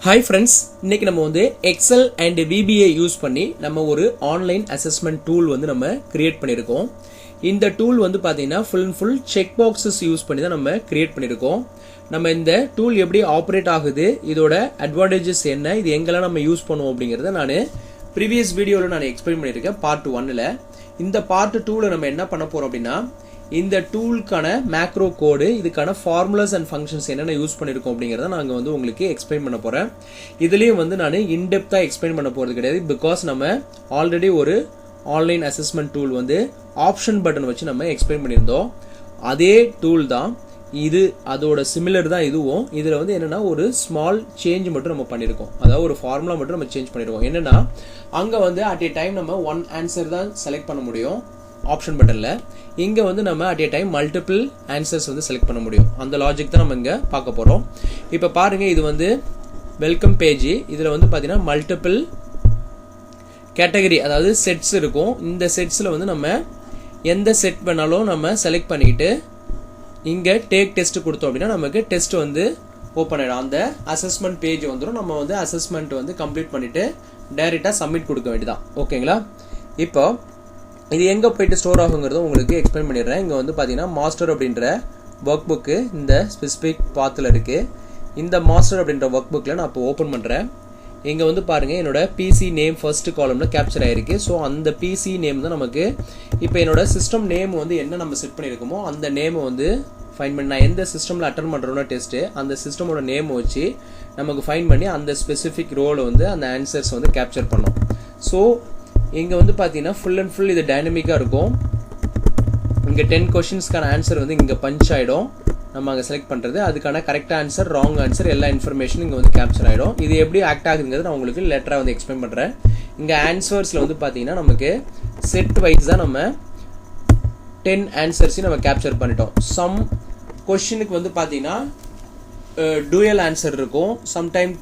Hi friends, இன்னைக்கு நம்ம வந்து Excel and VBA யூஸ் பண்ணி நம்ம ஒரு ஆன்லைன் அசஸ்மெண்ட் டூல் வந்து நம்ம கிரியேட் பண்ணியிருக்கோம். இந்த டூல் வந்து பார்த்தீங்கன்னா ஃபுல் செக் பாக்ஸஸ் யூஸ் பண்ணி தான் நம்ம கிரியேட் பண்ணியிருக்கோம். நம்ம இந்த டூல் எப்படி ஆப்ரேட் ஆகுது, இதோட அட்வான்டேஜஸ் என்ன, இது எங்கெல்லாம் நம்ம யூஸ் பண்ணுவோம் அப்படிங்கிறத நான் ப்ரீவியஸ் வீடியோவில் நான் எக்ஸ்பிளைன் பண்ணியிருக்கேன் பார்ட் 1ல். இந்த பார்ட் 2ல் நம்ம என்ன பண்ண போகிறோம் அப்படின்னா, இந்த டூலுக்கான மேக்ரோ கோடு, இதுக்கான ஃபார்முலாஸ் அண்ட் ஃபங்க்ஷன்ஸ் என்னென்ன யூஸ் பண்ணியிருக்கோம் அப்படிங்கிறத நாங்கள் வந்து உங்களுக்கு எக்ஸ்பிளைன் பண்ண போகிறேன். இதுலேயும் வந்து நான் இன்டெப்த்தாக எக்ஸ்பிளைன் பண்ண போகிறது கிடையாது. பிகாஸ் நம்ம ஆல்ரெடி ஒரு ஆன்லைன் அசஸ்மெண்ட் டூல் வந்து ஆப்ஷன் பட்டன் வச்சு நம்ம எக்ஸ்பிளைன் பண்ணியிருந்தோம். அதே டூல் தான் இது, அதோட சிமிலர் தான் இதுவும். இதில் வந்து என்னென்னா ஒரு ஸ்மால் சேஞ்ச் மட்டும் நம்ம பண்ணியிருக்கோம். அதாவது ஒரு ஃபார்முலா மட்டும் நம்ம சேஞ்ச் பண்ணியிருக்கோம். என்னென்னா அங்கே வந்து அட் ஏ டைம் நம்ம ஒன் ஆன்சர் தான் செலக்ட் பண்ண முடியும் ஆப்ஷன் பட்டனில். இங்கே வந்து நம்ம at A time multiple answers வந்து செலக்ட் பண்ண முடியும். அந்த லாஜிக் தான் நம்ம இங்கே பார்க்க போகிறோம். இப்போ பாருங்கள், இது வந்து வெல்கம் பேஜ். இதில் வந்து பார்த்தீங்கன்னா மல்டிபிள் கேட்டகரி, அதாவது செட்ஸ் இருக்கும். இந்த செட்ஸில் வந்து நம்ம எந்த செட் வேணாலும் நம்ம செலக்ட் பண்ணிக்கிட்டு இங்கே டேக் டெஸ்ட் கொடுத்தோம் அப்படின்னா நமக்கு டெஸ்ட் வந்து ஓப்பன் ஆகிடும். அந்த அசஸ்மெண்ட் பேஜ் வந்துடும். நம்ம வந்து அசஸ்மெண்ட் வந்து கம்ப்ளீட் பண்ணிவிட்டு டைரெக்டாக சப்மிட் கொடுக்க வேண்டியதான். ஓகேங்களா? இப்போ இது எங்கே போயிட்டு ஸ்டோர் ஆகுங்கிறத உங்களுக்கு எக்ஸ்பிளைன் பண்ணிடுறேன். இங்கே வந்து பார்த்தீங்கன்னா மாஸ்டர் அப்படின்ற ஒர்க் புக்கு இந்த ஸ்பெசிஃபிக் பாத்தில் இருக்குது. இந்த மாஸ்டர் அப்படின்ற ஒர்க் புக்கில் நான் இப்போ ஓப்பன் பண்ணுறேன். இங்கே வந்து பாருங்கள், என்னோட பிசி நேம் ஃபர்ஸ்ட் காலமில் கேப்சர் ஆகிருக்கு. ஸோ அந்த பிசி நேம் தான் நமக்கு. இப்போ என்னோட சிஸ்டம் நேம் வந்து என்ன நம்ம செட் பண்ணியிருக்கோமோ அந்த நேமை வந்து ஃபைன் பண்ணி, நான் எந்த சிஸ்டமில் அட்டன் பண்ணுறோன்னா டெஸ்ட்டு, அந்த சிஸ்டமோட நேமை வச்சு நமக்கு ஃபைன் பண்ணி அந்த ஸ்பெசிஃபிக் ரோவில் வந்து அந்த ஆன்சர்ஸ் வந்து கேப்சர் பண்ணோம். ஸோ இங்கே வந்து பார்த்தீங்கன்னா ஃபுல் அண்ட் ஃபுல் இது டைனமிக்காக இருக்கும். இங்கே 10 கொஷின்ஸ்க்கான ஆன்சர் வந்து இங்கே பஞ்ச் ஆகிடும். நம்ம அங்கே செலக்ட் பண்ணுறது, அதுக்கான கரெக்ட் ஆன்சர், ராங் ஆன்சர், எல்லா இன்ஃபர்மேஷனும் இங்கே வந்து கேப்சர் ஆகிடும். இது எப்படி ஆக்ட் ஆகுதுங்கிறது நான் உங்களுக்கு லெட்டராக வந்து எக்ஸ்பிளைன் பண்ணுறேன். இங்கே ஆன்சர்ஸில் வந்து பார்த்தீங்கன்னா நமக்கு செட் வைஸ் தான் நம்ம 10 ஆன்சர்ஸையும் நம்ம கேப்சர் பண்ணிட்டோம். சம் கொஷினுக்கு வந்து பார்த்தீங்கன்னா டூயல் ஆன்சர் இருக்கும், சம்டைம்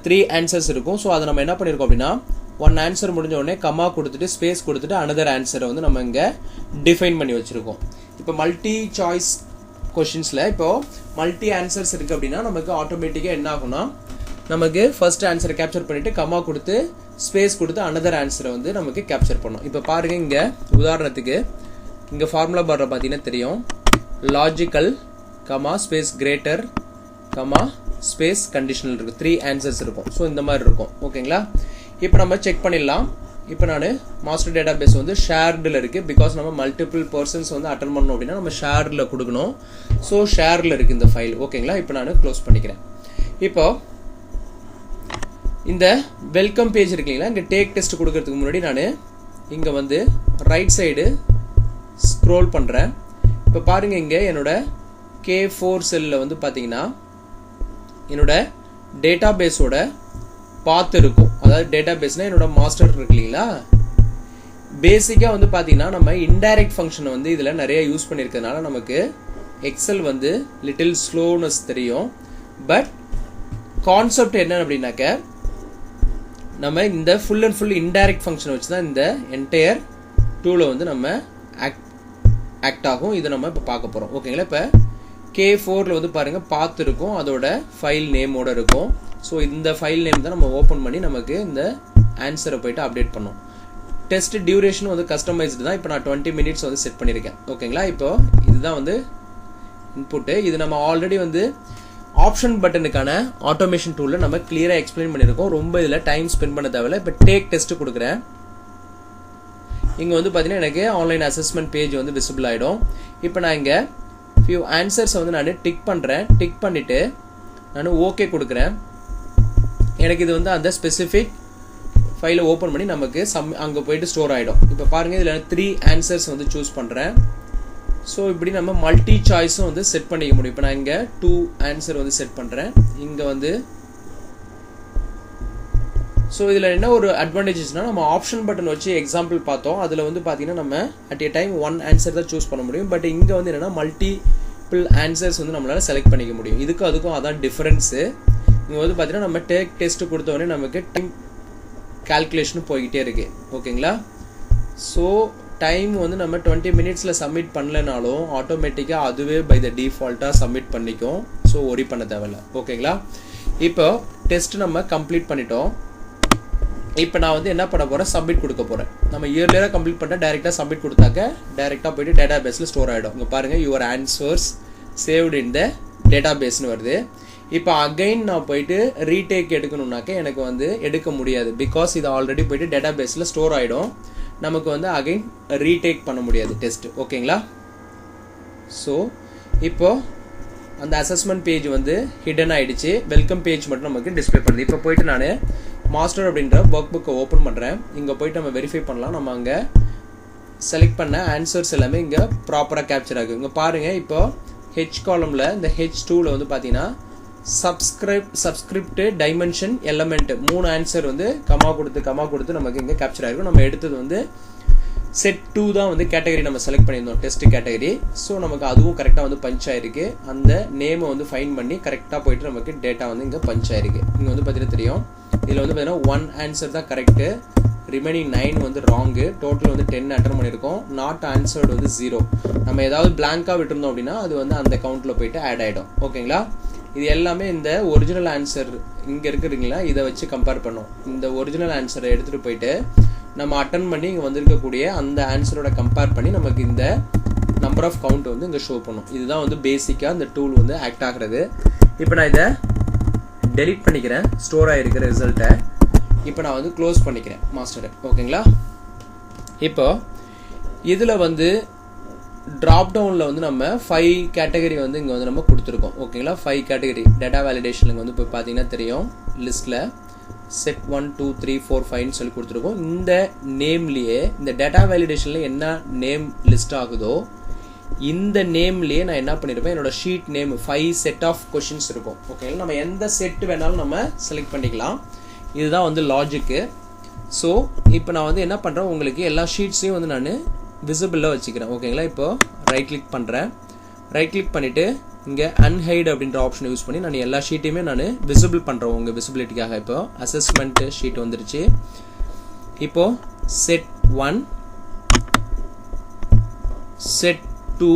3 ஆன்சர்ஸ் இருக்கும். ஸோ அதை நம்ம என்ன பண்ணியிருக்கோம் அப்படின்னா, ஒன் ஆன்சர் முடிஞ்ச உடனே கமா கொடுத்துட்டு ஸ்பேஸ் கொடுத்துட்டு அனதர் ஆன்சரை வந்து நம்ம இங்கே டிஃபைன் பண்ணி வச்சுருக்கோம். இப்போ மல்டி சாய்ஸ் கொஷின்ஸில் இப்போ மல்டி ஆன்சர்ஸ் இருக்குது அப்படின்னா நமக்கு ஆட்டோமேட்டிக்காக என்ன ஆகும்னா, நமக்கு ஃபர்ஸ்ட் ஆன்சரை கேப்சர் பண்ணிவிட்டு கமா கொடுத்து ஸ்பேஸ் கொடுத்து அனதர் ஆன்சரை வந்து நமக்கு கேப்சர் பண்ணோம். இப்போ பாருங்கள், இங்கே உதாரணத்துக்கு இங்கே ஃபார்முலா பாரில் பார்த்தீங்கன்னா தெரியும், logical comma space greater comma space conditional இருக்குது. 3 ஆன்சர்ஸ் இருக்கும். ஸோ இந்த மாதிரி இருக்கும். ஓகேங்களா? இப்போ நம்ம செக் பண்ணிடலாம். இப்போ நான் மாஸ்டர் டேட்டா பேஸ் வந்து ஷேர்டில் இருக்குது. பிகாஸ் நம்ம மல்டிபிள் பர்சன்ஸ் வந்து அட்டன் பண்ணணும் அப்படின்னா நம்ம ஷேரில் கொடுக்கணும். ஸோ ஷேரில் இருக்குது இந்த ஃபைல். ஓகேங்களா? இப்போ நான் க்ளோஸ் பண்ணிக்கிறேன். இப்போ இந்த வெல்கம் பேஜ் இருக்கு இல்லைங்களா, இங்கே டேக் டெஸ்ட் கொடுக்கறதுக்கு முன்னாடி நான் இங்கே வந்து ரைட் சைடு ஸ்க்ரோல் பண்ணுறேன். இப்போ பாருங்கள், இங்கே என்னோட K4 செல்லில் வந்து பார்த்தீங்கன்னா என்னோட டேட்டா பேஸோட பாத்து இருக்கும். அதாவது டேட்டா பேஸ்னால் என்னோட மாஸ்டர் இருக்கு இல்லைங்களா. பேசிக்காக வந்து பார்த்தீங்கன்னா நம்ம இன்டைரக்ட் ஃபங்க்ஷனை வந்து இதில் நிறைய யூஸ் பண்ணியிருக்கிறதுனால நமக்கு எக்ஸல் வந்து லிட்டில் ஸ்லோனஸ் தெரியும். பட் கான்செப்ட் என்ன அப்படின்னாக்க, நம்ம இந்த ஃபுல் அண்ட் ஃபுல் இன்டைரக்ட் ஃபங்க்ஷனை வச்சு தான் இந்த என்டையர் டூலை வந்து நம்ம ஆக்ட் ஆகும். இதை நம்ம இப்போ பார்க்க போகிறோம். ஓகேங்களா? இப்போ K4ல் வந்து பாருங்கள் பாத்து இருக்கும், அதோட ஃபைல் நேமோட இருக்கும். ஸோ இந்த ஃபைல் நேம் தான் நம்ம ஓப்பன் பண்ணி நமக்கு இந்த ஆன்சரை போய்ட்டு அப்டேட் பண்ணோம். டெஸ்ட் டியூரேஷனும் வந்து கஸ்டமைஸ்டு தான். இப்போ நான் 20 மினிட்ஸ் வந்து செட் பண்ணியிருக்கேன். ஓகேங்களா? இப்போ இதுதான் வந்து இன்புட்டு. இது நம்ம ஆல்ரெடி வந்து ஆப்ஷன் பட்டனுக்கான ஆட்டோமேஷன் டூலில் நம்ம கிளியராக எக்ஸ்பிளைன் பண்ணியிருக்கோம். ரொம்ப இதில் டைம் ஸ்பெண்ட் பண்ண தேவையில்லை. இப்போ டேக் டெஸ்ட் கொடுக்குறேன். இங்கே வந்து பார்த்தீங்கன்னா எனக்கு ஆன்லைன் அசஸ்மெண்ட் பேஜ் வந்து விசிபிள் ஆகிடும். இப்போ நான் இங்கே ஃபியூ ஆன்சர்ஸை வந்து நான் டிக் பண்ணுறேன். டிக் பண்ணிவிட்டு நான் ஓகே கொடுக்குறேன். எனக்கு இது வந்து அந்த ஸ்பெசிஃபிக் ஃபைலை ஓப்பன் பண்ணி நமக்கு அங்கே போயிட்டு ஸ்டோர் ஆகிடும். இப்போ பாருங்கள், இதில் 3 ஆன்சர்ஸ் வந்து சூஸ் பண்ணுறேன். ஸோ இப்படி நம்ம மல்டி சாய்ஸும் வந்து செட் பண்ணிக்க முடியும். இப்போ நான் இங்கே 2 ஆன்சர் வந்து செட் பண்ணுறேன். இங்கே வந்து ஸோ இதில் என்ன ஒரு அட்வான்டேஜஸ்னால், நம்ம ஆப்ஷன் பட்டன் வச்சு எக்ஸாம்பிள் பார்த்தோம். அதில் வந்து பார்த்தீங்கன்னா நம்ம அட் ஏ டைம் 1 ஆன்சர் தான் சூஸ் பண்ண முடியும். பட் இங்கே வந்து என்னென்னா மல்டிபிள் ஆன்சர்ஸ் வந்து நம்மளால் செலக்ட் பண்ணிக்க முடியும். இதுக்கும் அதுக்கும் அதான் டிஃப்ரென்ஸு. இங்கே வந்து பார்த்தீங்கன்னா நம்ம டேக் டெஸ்ட் கொடுத்தோடனே நமக்கு டைம் கால்குலேஷனும் போய்கிட்டே இருக்குது. ஓகேங்களா? ஸோ டைம் வந்து நம்ம 20 மினிட்ஸில் சப்மிட் பண்ணலனாலும் ஆட்டோமேட்டிக்காக அதுவே பை த டிஃபால்ட்டாக சப்மிட் பண்ணிக்கும். ஸோ ஒரி பண்ண தேவையில்ல. ஓகேங்களா? இப்போ டெஸ்ட் நம்ம கம்ப்ளீட் பண்ணிட்டோம். இப்போ நான் வந்து என்ன பண்ண போகிறேன், சப்மிட் கொடுக்க போகிறேன். நம்ம இயர்லியராக கம்ப்ளீட் பண்ணிட்டா டேரெக்டாக சப்மிட் கொடுத்தாக்க டேரெக்டாக போய்ட்டு டேட்டா பேஸில் ஸ்டோர் ஆகிடும். இங்கே பாருங்கள், your answers saved in the data பேஸ்னு வருது. இப்போ அகைன் நான் போயிட்டு ரீடேக் எடுக்கணும்னாக்க எனக்கு வந்து எடுக்க முடியாது. பிகாஸ் இது ஆல்ரெடி போயிட்டு டேட்டா பேஸில் ஸ்டோர் ஆகிடும். நமக்கு வந்து அகைன் ரீடேக் பண்ண முடியாது டெஸ்ட். ஓகேங்களா? ஸோ இப்போது அந்த அசஸ்மெண்ட் பேஜ் வந்து ஹிடன் ஆகிடுச்சு. வெல்கம் பேஜ் மட்டும் நமக்கு டிஸ்பிளே பண்ணுது. இப்போ போயிட்டு நான் மாஸ்டர் அப்படின்ற ஒர்க் புக்கை ஓப்பன் பண்ணுறேன். இங்கே போயிட்டு நம்ம வெரிஃபை பண்ணலாம். நம்ம அங்கே செலக்ட் பண்ண ஆன்சர்ஸ் எல்லாமே இங்கே ப்ராப்பராக கேப்சர் ஆகுது. இங்கே பாருங்கள், இப்போ ஹெச் காலமில் இந்த H2ல வந்து பார்த்தீங்கன்னா சப்ஸ்கிரிப்ட் டைமென்ஷன் எலமெண்ட் 3 ஆன்சர் வந்து கமா கொடுத்து நமக்கு இங்கே கேப்சர் ஆகிருக்கும். நம்ம எடுத்தது வந்து செட் 2 தான் வந்து கேட்டகரி நம்ம செலக்ட் பண்ணியிருந்தோம், டெஸ்ட் கேட்டகரி. ஸோ நமக்கு அதுவும் கரெக்டாக வந்து பஞ்ச் ஆயிருக்கு. அந்த நேமை வந்து ஃபைன் பண்ணி கரெக்டாக போயிட்டு நமக்கு டேட்டா வந்து இங்கே பஞ்ச் ஆயிருக்கு. இங்கே வந்து பார்த்தீங்கன்னா தெரியும், இதில் வந்து பார்த்தீங்கன்னா 1 ஆன்சர் தான் கரெக்டு, ரிமைனிங் 9 வந்து ராங்கு. டோட்டல் வந்து 10 அட்டன் பண்ணியிருக்கோம். நாட் ஆன்சர்டு வந்து 0. நம்ம ஏதாவது பிளாங்காக விட்டுருந்தோம் அப்படின்னா அது வந்து அந்த கவுண்ட்டில் போயிட்டு ஆட் ஆகிடும். ஓகேங்களா? இது எல்லாமே இந்த ஒரிஜினல் ஆன்சர் இங்கே இருக்குறீங்களா, இதை வச்சு கம்பேர் பண்ணோம். இந்த ஒரிஜினல் ஆன்சரை எடுத்துகிட்டு போயிட்டு நம்ம அட்டன் பண்ணி இங்கே வந்திருக்கக்கூடிய அந்த ஆன்சரோட கம்பேர் பண்ணி நமக்கு இந்த நம்பர் ஆஃப் கவுண்ட் வந்து இங்கே ஷோ பண்ணும். இதுதான் வந்து பேசிக்காக இந்த டூல் வந்து ஆக்ட் ஆகிறது. இப்போ நான் இதை டெலிட் பண்ணிக்கிறேன், ஸ்டோர் ஆகிருக்கிற ரிசல்ட்டை. இப்போ நான் வந்து க்ளோஸ் பண்ணிக்கிறேன் மாஸ்டரை. ஓகேங்களா? இப்போ இதில் வந்து ட்ராப் டவுனில் வந்து நம்ம 5 கேட்டகரி வந்து இங்கே வந்து நம்ம கொடுத்துருக்கோம். ஓகேங்களா? 5 கேட்டகரி டேட்டா வேலிடேஷனுக்கு வந்து இப்போ பார்த்தீங்கன்னா தெரியும், லிஸ்ட்டில் செட் 1 2 3 4 5 சொல்லி கொடுத்துருக்கோம். இந்த நேம்லேயே இந்த டேட்டா வேலிடேஷனில் என்ன நேம் லிஸ்ட் ஆகுதோ இந்த நேம்லேயே நான் என்ன பண்ணியிருப்பேன், என்னோட sheet name 5 set of questions இருக்கும். ஓகேங்களா? நம்ம எந்த செட் வேணாலும் நம்ம செலக்ட் பண்ணிக்கலாம். இதுதான் வந்து லாஜிக்கு. ஸோ இப்போ நான் வந்து என்ன பண்ணுறேன், உங்களுக்கு எல்லா ஷீட்ஸையும் வந்து நான் விசிபிளாக வச்சுக்கிறேன். ஓகேங்களா? இப்போ ரைட் கிளிக் பண்ணுறேன். ரைட் கிளிக் பண்ணிவிட்டு இங்கே அன்ஹைட் அப்படின்ற ஆப்ஷனை யூஸ் பண்ணி நான் எல்லா ஷீட்டையுமே நான் விசிபிள் பண்ணுறேன் உங்கள் விசிபிலிட்டிக்காக. இப்போ அசஸ்மெண்ட் ஷீட் வந்துருச்சு. இப்போது set 1, set 2,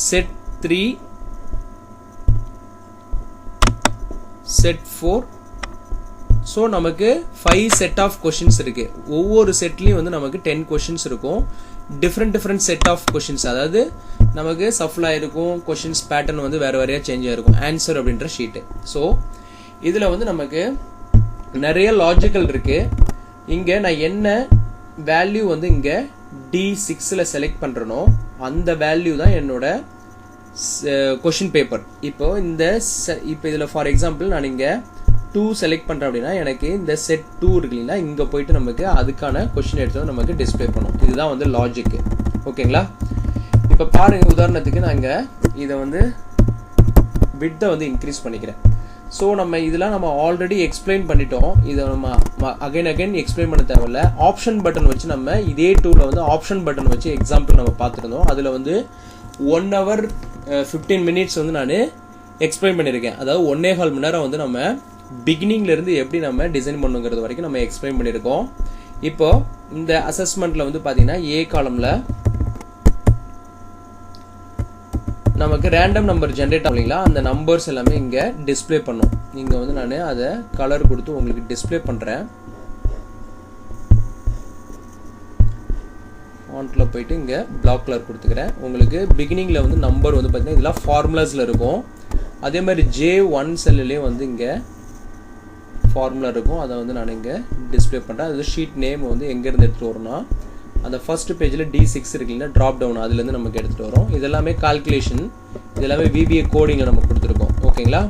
set 3, set 4. So நமக்கு 5 செட் ஆஃப் கொஷின்ஸ் இருக்குது. ஒவ்வொரு செட்லேயும் வந்து நமக்கு 10 கொஷின்ஸ் இருக்கும். டிஃப்ரெண்ட் செட் ஆஃப் கொஷின்ஸ், அதாவது நமக்கு சஃப்லாக இருக்கும். கொஷின்ஸ் பேட்டர்ன் வந்து வேறு வேறையாக சேஞ்ச் ஆகிருக்கும். ஆன்சர் அப்படின்ற ஷீட்டு. ஸோ இதில் வந்து நமக்கு நிறைய லாஜிக்கல் இருக்குது. இங்கே நான் என்ன வேல்யூ வந்து இங்கே D6ல் செலக்ட் பண்ணுறனோ அந்த வேல்யூ தான் என்னோட கொஷின் பேப்பர். இப்போ இதில் ஃபார் எக்ஸாம்பிள் நான் இங்கே 2 செலக்ட் பண்ணுறேன் அப்படின்னா எனக்கு இந்த செட் 2 இருக்கு இல்லைங்களா, இங்கே போயிட்டு நமக்கு அதுக்கான கொஷின் எடுத்து நமக்கு டிஸ்பிளே பண்ணும். இதுதான் வந்து லாஜிக்கு. ஓகேங்களா? இப்போ பாருங்கள், உதாரணத்துக்கு நாங்கள் இதை வந்து விட்த்தை வந்து இன்க்ரீஸ் பண்ணிக்கிறேன். ஸோ நம்ம இதெல்லாம் நம்ம ஆல்ரெடி எக்ஸ்பிளைன் பண்ணிட்டோம். இதை நம்ம அகைன் எக்ஸ்பிளைன் பண்ண தேவையில்ல. ஆப்ஷன் பட்டன் வச்சு நம்ம இதே டூலில் வந்து ஆப்ஷன் பட்டன் வச்சு எக்ஸாம்பிள் நம்ம பார்த்துருந்தோம். அதில் வந்து 1 hour 15 minutes வந்து நான் எக்ஸ்பிளைன் பண்ணியிருக்கேன். அதாவது 1.25 மணி நேரம் வந்து நம்ம பிகினிங்லேருந்து எப்படி நம்ம டிசைன் பண்ணுங்கிறது வரைக்கும் நம்ம எக்ஸ்பிளைன் பண்ணியிருக்கோம். இப்போ இந்த அசஸ்மெண்ட்டில் வந்து பார்த்தீங்கன்னா ஏ காலமில் நமக்கு ரேண்டம் நம்பர் ஜென்ரேட் ஆகலைங்களா, அந்த நம்பர்ஸ் எல்லாமே இங்கே டிஸ்பிளே பண்ணும். இங்கே வந்து நான் அதை கலர் கொடுத்து உங்களுக்கு டிஸ்பிளே பண்ணுறேன். ஃபாண்ட்டில் போயிட்டு இங்கே பிளாக் கலர் கொடுத்துக்கிறேன். உங்களுக்கு பிகினிங்கில் வந்து நம்பர் வந்து பார்த்தீங்கன்னா இதெல்லாம் ஃபார்முலாஸில் இருக்கும். அதே மாதிரி J1 செல்லுலேயும் வந்து இங்கே ஃபார்முலா இருக்கும். அதை வந்து நான் இங்கே டிஸ்பிளே பண்ணுறேன். அது ஷீட் நேம் வந்து எங்கேருந்து எடுத்துகிட்டு வரோம்னா அந்த ஃபர்ஸ்ட் பேஜில் D6 இருக்குல்லைன்னா ட்ராப் டவுன் அதுலேருந்து நமக்கு எடுத்துகிட்டு வரோம். இதெல்லாமே கால்குலேஷன், இதெல்லாமே VBA கோடிங்கில் நம்ம கொடுத்துருக்கோம். ஓகேங்களா?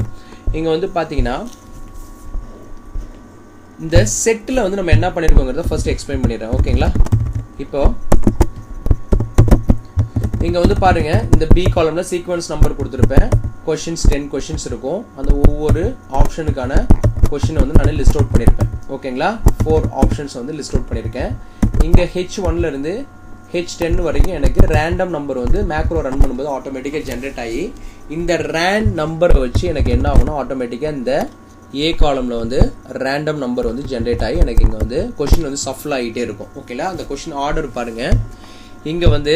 இங்கே வந்து பார்த்தீங்கன்னா இந்த செட்டில் வந்து நம்ம என்ன பண்ணியிருக்கோங்கிறத ஃபர்ஸ்ட் எக்ஸ்பிளைன் பண்ணிடுறேன். ஓகேங்களா? இப்போ இங்கே வந்து பாருங்கள், இந்த பி காலமில் சீக்வன்ஸ் நம்பர் கொடுத்துருப்பேன். கொஷின்ஸ் 10 கொஷின்ஸ் இருக்கும். அந்த ஒவ்வொரு ஆப்ஷனுக்கான கொஷினை வந்து நான் லிஸ்ட் அவுட் பண்ணியிருப்பேன். ஓகேங்களா? 4 ஆப்ஷன்ஸ் வந்து லிஸ்ட் அவுட் பண்ணியிருக்கேன். இங்கே H1லேருந்து H10 வரைக்கும் எனக்கு ரேண்டம் நம்பர் வந்து மேக்ரோ ரன் பண்ணும்போது ஆட்டோமேட்டிக்காக ஜென்ரேட் ஆகி இந்த ரேண்ட் நம்பரை வச்சு எனக்கு என்ன ஆகும்னா ஆட்டோமேட்டிக்காக இந்த ஏ காலமில் வந்து ரேண்டம் நம்பர் வந்து ஜென்ரேட் ஆகி எனக்கு இங்கே வந்து கொஷின் வந்து சஃபில் ஆகிட்டே இருக்கும். ஓகேங்களா? அந்த கொஷின் ஆர்டர் பாருங்கள். இங்கே வந்து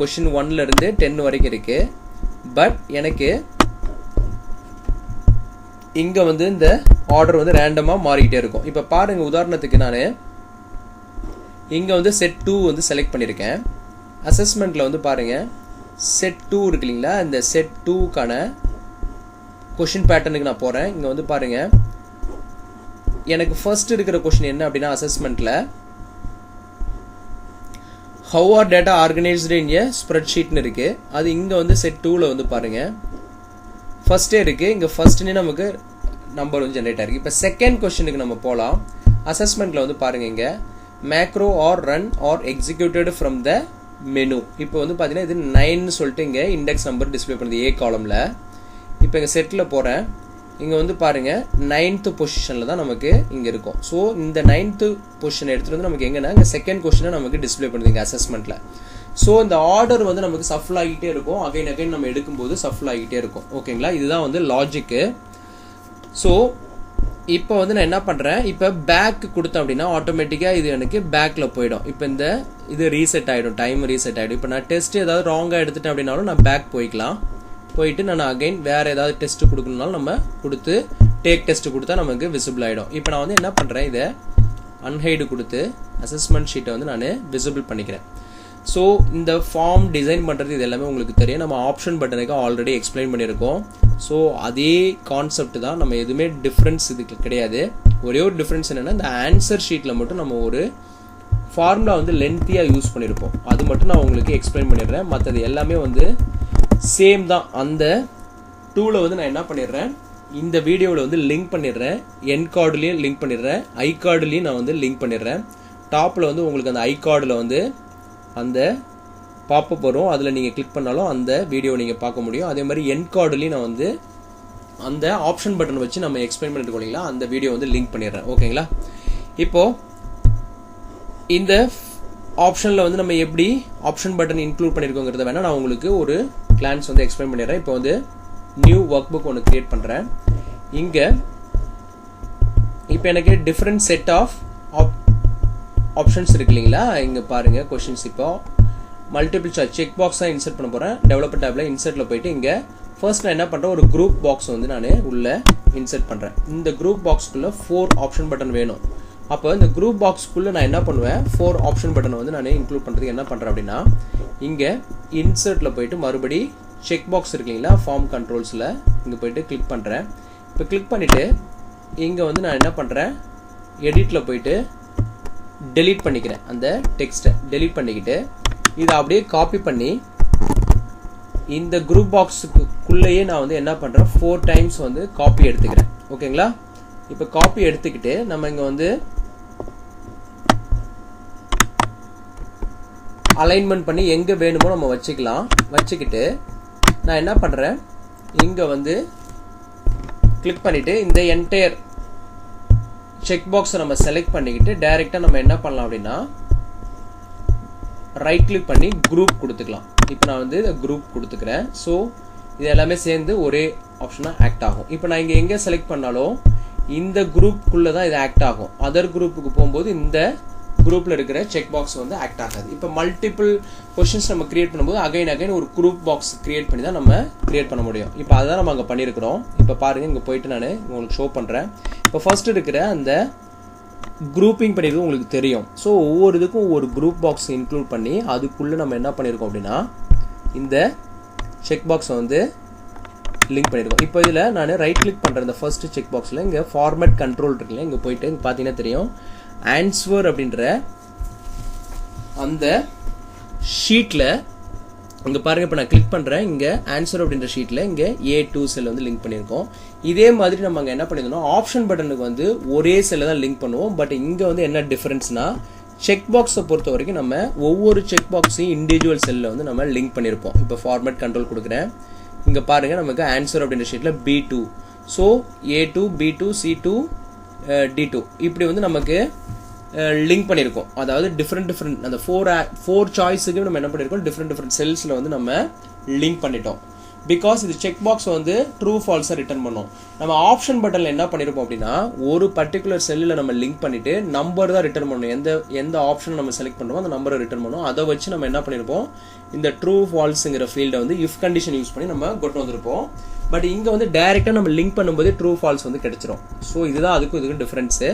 கொஷின் 1லேருந்து 10 வரைக்கும் இருக்குது. பட் எனக்கு இங்க வந்து இந்த ஆர்டர் வந்து ரேண்டமா மாறிக்கிட்டே இருக்கும். இப்ப பாருங்க, உதாரணத்துக்கு நான் இங்க வந்து செட் 2 வந்து செலக்ட் பண்ணிருக்கேன். அசஸ்மெண்ட்ல வந்து பாருங்க, செட் 2 இருக்கு இல்லைங்களா, இந்த செட் 2க்கான கொஸ்டின் பேட்டர்னுக்கு நான் போறேன். இங்க வந்து பாருங்க, எனக்கு ஃபர்ஸ்ட் இருக்கிற கொஸ்டின் என்ன அப்படின்னா, அசஸ்மெண்ட்ல how are data organized in a spreadsheet னு இருக்கு. அது இங்க வந்து செட் 2ல வந்து பாருங்க ஃபர்ஸ்டே இருக்கு. இங்க ஃபர்ஸ்ட்னே நமக்கு நம்பர் வந்து ஜெனரேட் ஆயிருக்கு. இப்போ செகண்ட் கொஸ்டினுக்கு நம்ம போலாம். அசஸ்மெண்ட்ல வந்து பாருங்க, இங்க macro or run or executed from the menu. இப்போ வந்து பாத்தீங்கன்னா இது 9 சொல்லிட்டு இங்க இண்டெக்ஸ் நம்பர் டிஸ்ப்ளே பண்ணுது ஏ காலம்ல. இப்போ இங்க செட்ல போறேன். இங்க வந்து பாருங்க 9th பொசிஷன்ல தான் நமக்கு இங்க இருக்கும். ஸோ இந்த 9th பொசிஷன் எடுத்துட்டு வந்து நமக்கு எங்கன்னா இங்க செகண்ட் கொஸ்டினை நமக்கு டிஸ்ப்ளே பண்ணுது இங்க அசஸ்மெண்ட்ல. ஸோ இந்த ஆர்டர் வந்து நமக்கு சஃபிள் ஆகிட்டே இருக்கும். அகைன் அகைன் நம்ம எடுக்கும்போது சஃபிள் ஆகிட்டே இருக்கும். ஓகேங்களா, இதுதான் வந்து லாஜிக்கு. ஸோ இப்போ வந்து நான் என்ன பண்றேன், இப்போ பேக் கொடுத்தேன் அப்படின்னா ஆட்டோமேட்டிக்கா இது எனக்கு பேக்ல போயிடும். இப்போ இந்த இது ரீசெட் ஆயிடும், டைம் ரீசெட் ஆயிடும். இப்போ நான் டெஸ்ட் ஏதாவது ராங்கா எடுத்துட்டேன் அப்படின்னாலும் நான் பேக் போய்க்கலாம். போயிட்டு நான் அகைன் வேற ஏதாவது டெஸ்ட் கொடுக்கணும்னாலும் நம்ம கொடுத்து டேக் டெஸ்ட் கொடுத்தா நமக்கு விசிபிள் ஆயிடும். இப்போ நான் வந்து என்ன பண்றேன், இதை அன்ஹைடு கொடுத்து அசஸ்மெண்ட் ஷீட்டை வந்து நான் விசிபிள் பண்ணிக்கிறேன். ஸோ இந்த ஃபார்ம் டிசைன் பண்ணுறது இது எல்லாமே உங்களுக்கு தெரியும். நம்ம ஆப்ஷன் பட்டனுக்கு ஆல்ரெடி எக்ஸ்பிளைன் பண்ணியிருக்கோம். ஸோ அதே கான்செப்ட் தான், நம்ம எதுவுமே டிஃப்ரென்ஸ் இதுக்கு கிடையாது. ஒரே ஒரு டிஃப்ரென்ஸ் என்னென்னா, இந்த ஆன்சர் ஷீட்டில் மட்டும் நம்ம ஒரு ஃபார்முலா வந்து லென்த்தியாக யூஸ் பண்ணியிருப்போம். அது மட்டும் நான் உங்களுக்கு எக்ஸ்பிளைன் பண்ணிடுறேன். மற்றது எல்லாமே வந்து சேம் தான். அந்த டூலை வந்து நான் என்ன பண்ணிடுறேன், இந்த வீடியோவில் வந்து லிங்க் பண்ணிடுறேன். என் கார்டுலேயும் லிங்க் பண்ணிடுறேன், ஐ கார்டுலேயும் நான் வந்து லிங்க் பண்ணிடுறேன். டாப்பில் வந்து உங்களுக்கு அந்த ஐ கார்டில் வந்து அந்த பாப்பப் வரும், அதில் நீங்கள் கிளிக் பண்ணாலும் அந்த வீடியோவை நீங்கள் பார்க்க முடியும். அதே மாதிரி என் கார்டுலேயும் நான் வந்து அந்த ஆப்ஷன் பட்டன் வச்சு நம்ம எக்ஸ்பிளைன் பண்ணிட்டு போனீங்களா, அந்த வீடியோ வந்து லிங்க் பண்ணிடுறேன். ஓகேங்களா, இப்போ இந்த ஆப்ஷனில் வந்து நம்ம எப்படி ஆப்ஷன் பட்டன் இன்க்ளூட் பண்ணியிருக்கோங்கிறத வேணா நான் உங்களுக்கு ஒரு கிளான்ஸ் வந்து எக்ஸ்பிளைன் பண்ணிடுறேன். இப்போ வந்து நியூ ஒர்க் புக் ஒன்று கிரியேட் பண்ணுறேன். இங்கே இப்போ எனக்கு டிஃப்ரெண்ட் செட் ஆஃப் ஆப்ஷன்ஸ் இருக்கு இல்லைங்களா. இங்கே பாருங்க கொஸ்டின்ஸ். இப்போ மல்டிபிள் சாய்ஸ் செக் பாக்ஸ் தான் இன்சர்ட் பண்ண போகிறேன். டெவலப்பர் டேப்ல இன்சர்ட்ல போயிட்டு இங்கே ஃபர்ஸ்ட் நான் என்ன பண்ணுறேன், ஒரு குரூப் பாக்ஸ் வந்து நான் உள்ள இன்சர்ட் பண்ணுறேன். இந்த குரூப் பாக்ஸ்க்குள்ள 4 ஆப்ஷன் பட்டன் வேணும். அப்போ இந்த குரூப் பாக்ஸ்க்குள்ள நான் என்ன பண்ணுவேன், 4 ஆப்ஷன் பட்டனை வந்து நான் இன்க்ளூட் பண்ணுறதுக்கு என்ன பண்ணுறேன் அப்படின்னா, இங்கே இன்சர்ட்ல போயிட்டு மறுபடி செக் பாக்ஸ் இருக்கு இல்லைங்களா, ஃபார்ம் கண்ட்ரோல்ஸில் இங்கே போயிட்டு கிளிக் பண்ணுறேன். இப்போ கிளிக் பண்ணிவிட்டு இங்கே வந்து நான் என்ன பண்ணுறேன், எடிட்ல போயிட்டு டெலீட் பண்ணிக்கிறேன். அந்த டெக்ஸ்ட்டை டெலீட் பண்ணிக்கிட்டு இதை அப்படியே காப்பி பண்ணி இந்த குரூப் பாக்ஸுக்குள்ளேயே நான் வந்து என்ன பண்ணுறேன், 4 டைம்ஸ் வந்து காப்பி எடுத்துக்கிறேன். ஓகேங்களா, இப்போ காப்பி எடுத்துக்கிட்டு நம்ம இங்கே வந்து அலைன்மெண்ட் பண்ணி எங்கே வேணுமோ நம்ம வச்சுக்கலாம். வச்சுக்கிட்டு நான் என்ன பண்ணுறேன், இங்கே வந்து கிளிக் பண்ணிவிட்டு இந்த என்டையர் செக் பாக்ஸை நம்ம செலக்ட் பண்ணிக்கிட்டு டைரெக்டாக நம்ம என்ன பண்ணலாம் அப்படின்னா, ரைட் கிளிக் பண்ணி குரூப் கொடுத்துக்கலாம். இப்போ நான் வந்து குரூப் கொடுத்துக்கிறேன். ஸோ இது எல்லாமே சேர்ந்து ஒரே ஆப்ஷனாக ஆக்ட் ஆகும். இப்போ நான் இங்கே எங்கே செலக்ட் பண்ணாலும் இந்த குரூப்புக்குள்ளே தான் இது ஆக்ட் ஆகும். அதர் குரூப்புக்கு போகும்போது இந்த குரூப்பில் இருக்கிற செக் பாக்ஸ் வந்து ஆக்ட் ஆகாது. இப்போ மல்டிபிள் கொஸ்டின்ஸ் நம்ம கிரியேட் பண்ணும்போது அகைன் ஒரு குரூப் பாக்ஸ் கிரியேட் பண்ணி தான் நம்ம கிரியேட் பண்ண முடியும். இப்போ அதுதான் நம்ம அங்கே பண்ணியிருக்கிறோம். இப்போ பாருங்கள், இங்கே போயிட்டு நான் உங்களுக்கு ஷோ பண்ணுறேன். இப்போ ஃபர்ஸ்ட் இருக்கிற அந்த குரூப்பிங் பண்ணியிருக்கோம் உங்களுக்கு தெரியும். ஸோ ஒவ்வொரு இதுக்கும் ஒவ்வொரு குரூப் பாக்ஸ் இன்க்ளூட் பண்ணி அதுக்குள்ளே நம்ம என்ன பண்ணியிருக்கோம் அப்படின்னா, இந்த செக் பாக்ஸை வந்து லிங்க் பண்ணியிருக்கோம். இப்போ இதில் நான் ரைட் கிளிக் பண்ணுறேன். இந்த ஃபர்ஸ்ட் செக் பாக்ஸில் இங்கே ஃபார்மேட் கண்ட்ரோல் இருக்குல்ல, இங்கே போயிட்டு இங்கே பார்த்தீங்கன்னா தெரியும், ஆன்சர் அப்படின்ற அந்த ஷீட்டில் இங்கே பாருங்கள். இப்போ நான் கிளிக் பண்ணுறேன். இங்கே ஆன்சர் அப்படின்ற ஷீட்டில் இங்கே A2 செல் வந்து லிங்க் பண்ணியிருக்கோம். இதே மாதிரி நம்ம அங்கே என்ன பண்ணியிருந்தோம், ஆப்ஷன் பட்டனுக்கு வந்து ஒரே செல்லை தான் லிங்க் பண்ணுவோம். பட் இங்கே வந்து என்ன டிஃபரன்ஸ்னா, செக் பாக்ஸை பொறுத்த வரைக்கும் நம்ம ஒவ்வொரு செக் பாக்ஸையும் இண்டிவிஜுவல் செல்லில் வந்து நம்ம லிங்க் பண்ணியிருப்போம். இப்போ ஃபார்மேட் கண்ட்ரோல் கொடுக்குறேன். இங்கே பாருங்கள், நமக்கு ஆன்சர் அப்படின்ற ஷீட்டில் B2, so A2, B2, C2, D2 இப்படி வந்து நமக்கு லிங்க் பண்ணியிருக்கோம். அதாவது டிஃப்ரெண்ட் அந்த ஃபோர் சாய்ஸுக்கு நம்ம என்ன பண்ணியிருக்கோம், டிஃப்ரெண்ட் செல்ஸில் வந்து நம்ம லிங்க் பண்ணிட்டோம். பிகாஸ் இது செக் பாக்ஸ் வந்து ட்ரூ ஃபால்ஸை ரிட்டர்ன் பண்ணும். நம்ம ஆப்ஷன் பட்டனில் என்ன பண்ணியிருப்போம் அப்படின்னா ஒரு பர்டிகுலர் செல்லில் நம்ம லிங்க் பண்ணிட்டு நம்பர் தான் ரிட்டர்ன் பண்ணணும். எந்த ஆப்ஷன் நம்ம செலக்ட் பண்ணுறோமோ அந்த நம்பரை ரிட்டர்ன் பண்ணுவோம். அதை வச்சு நம்ம என்ன பண்ணியிருப்போம், இந்த ட்ரூ ஃபால்ஸுங்கிற ஃபீல்டை வந்து இஃப் கண்டிஷன் யூஸ் பண்ணி நம்ம கொண்டு வந்திருப்போம். பட் இங்கே வந்து டைரெக்டாக நம்ம லிங்க் பண்ணும்போது ட்ரூ ஃபால்ஸ் வந்து கிடைச்சிரும். ஸோ இதுதான் அதுக்கும் இதுக்கும் டிஃப்ரென்ஸு.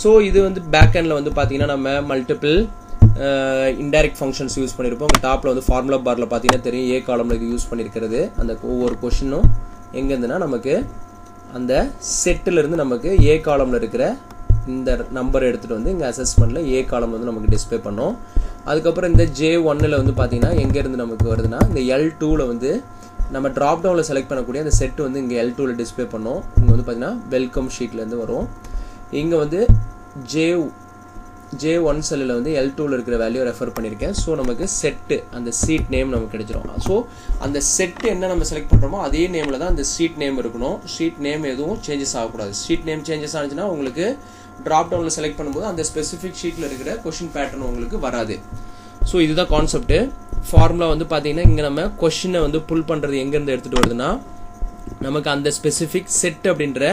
ஸோ இது வந்து பேக் எண்டில் வந்து பார்த்தீங்கன்னா நம்ம மல்டிபிள் இன்டைரக்ட் ஃபங்க்ஷன்ஸ் யூஸ் பண்ணியிருப்போம். உங்கள் டாப்பில் வந்து ஃபார்முலா பாரில் பார்த்தீங்கன்னா தெரியும் ஏ காலமில் இது யூஸ் பண்ணியிருக்கிறது. அந்த ஒவ்வொரு கொஷினும் எங்கேருந்துன்னா நமக்கு அந்த செட்டிலிருந்து நமக்கு ஏ காலமில் இருக்கிற இந்த நம்பர் எடுத்துகிட்டு வந்து இங்கே அசஸ்மெண்ட்டில் ஏ காலம் வந்து நமக்கு டிஸ்பிளே பண்ணோம். அதுக்கப்புறம் இந்த J1ல் வந்து பார்த்தீங்கன்னா எங்கேருந்து நமக்கு வருதுன்னா இந்த L2ல் வந்து நம்ம ட்ராப் டவுனில் செலக்ட் பண்ணக்கூடிய அந்த செட் வந்து இங்கே L2ல் டிஸ்பிளே பண்ணோம். இங்கே வந்து பார்த்தீங்கன்னா வெல்கம் ஷீட்லேருந்து வரும். இங்கே வந்து J1 செல்லில் வந்து L2ல் இருக்கிற வேல்யூ ரெஃபர் பண்ணியிருக்கேன். ஸோ நமக்கு செட்டு அந்த சீட் நேம் நமக்கு கிடைச்சிரும். ஸோ அந்த செட்டு என்ன நம்ம செலக்ட் பண்ணுறோமோ அதே நேமில் தான் அந்த ஷீட் நேம் இருக்கணும். ஷீட் நேம் எதுவும் சேஞ்சஸ் ஆகக்கூடாது. ஷீட் நேம் சேஞ்சஸ் ஆனிச்சுன்னா உங்களுக்கு ட்ராப் டவுனில் செலக்ட் பண்ணும்போது அந்த ஸ்பெசிஃபிக் ஷீட்டில் இருக்கிற கொஷின் பேட்டர்ன் உங்களுக்கு வராது. ஸோ இதுதான் கான்செப்ட்டு. ஃபார்முலா வந்து பார்த்தீங்கன்னா இங்கே நம்ம கொஷினை வந்து புல் பண்ணுறது எங்கேருந்து எடுத்துகிட்டு வருதுன்னா நமக்கு அந்த ஸ்பெசிஃபிக் செட் அப்படின்ற